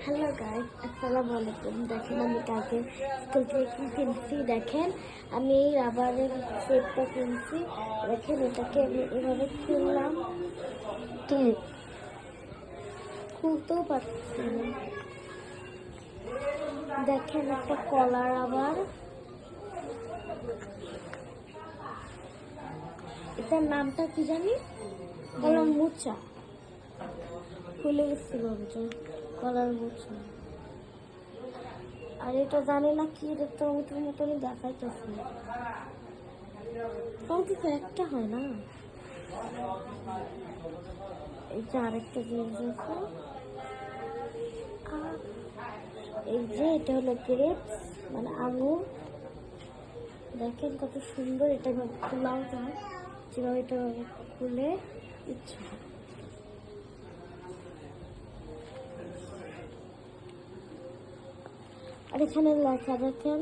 Hello guys, আসসালামু আলাইকুম। দেখেন আমি কালকে স্কুল থেকে কি কিনছি। দেখেন আমি এই রাবারের সেটটা কিনছি। দেখেন এটাকে আমি এভাবে খুললাম, তো খুলতেও পারছি না। দেখেন একটা কলার রাবার, এটার নামটা কি জানি, কলার মোচা। খুলে গেছিল কলার মোচা। আর এটা জানি না কি, এটা তো মতনই দেখাইতেছে, কিছু একটা হয় না। এই যে আরেকটা জিনিস আছে, আর এই যে এটা হলো গ্রেপস, মানে আঙুর। দেখেন কত সুন্দর, এটা খোলাও যায়, যেভাবে এটা খুলে ইচ্ছা। আর এখানে লেখা দেখেন,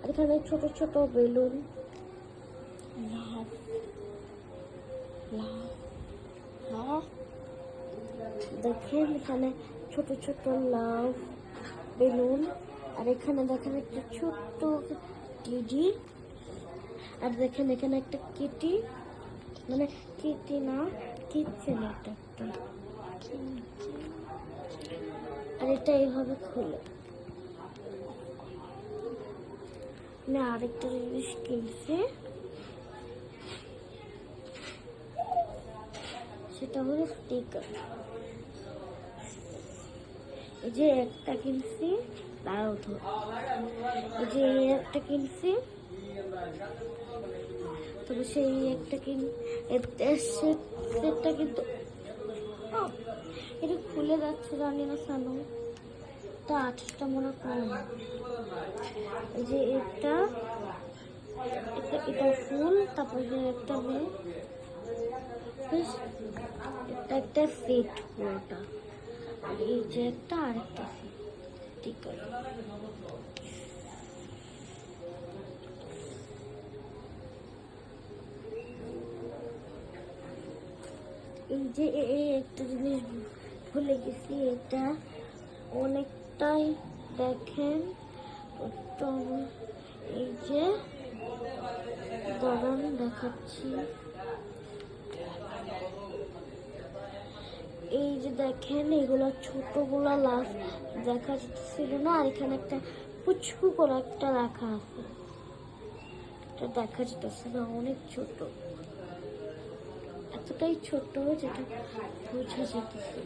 আর এখানে ছোট ছোট বেলুন, লাভ লাভ লাভ। দেখেন এখানে ছোট ছোট লাভ বেলুন। আর এখানে দেখেন একটা ছোট্ট টিডি। আর দেখেন এখানে একটা কিটি, মানে কিটি না, কিচেন একটা। আর এটা এইভাবে খুলে। আমি আরেকটা জিনিস কিনছি, সেটা হলো স্টিকার। এই যে একটা কিনছি, তারাও ধর, এই যে এই একটা কিনছি, তবে সেই একটা সেটটা কিন্তু এটা খুলে যাচ্ছে, জানি না কেন। তা 28টা মনে কম। এই যে এটা এটা ফুল, তারপর যে একটা মেয়ে, এটা একটা সেট পুরোটা। আর এই যে একটা আরেকটা স্টিকার। এই যে এই একটা জিনিস ভুলে গেছি, এটা অনেকটাই দেখেন, এই যে দাঁড়ান দেখাচ্ছি। এই যে দেখেন এগুলো ছোটগুলো লাস্ট দেখা যাচ্ছিল না, আর এখানে একটা পুচকু করে একটা রাখা আছে, এটা দেখা যাচ্ছে না, অনেক ছোট, এতটাই ছোট যেটা বোঝা যেতেছে।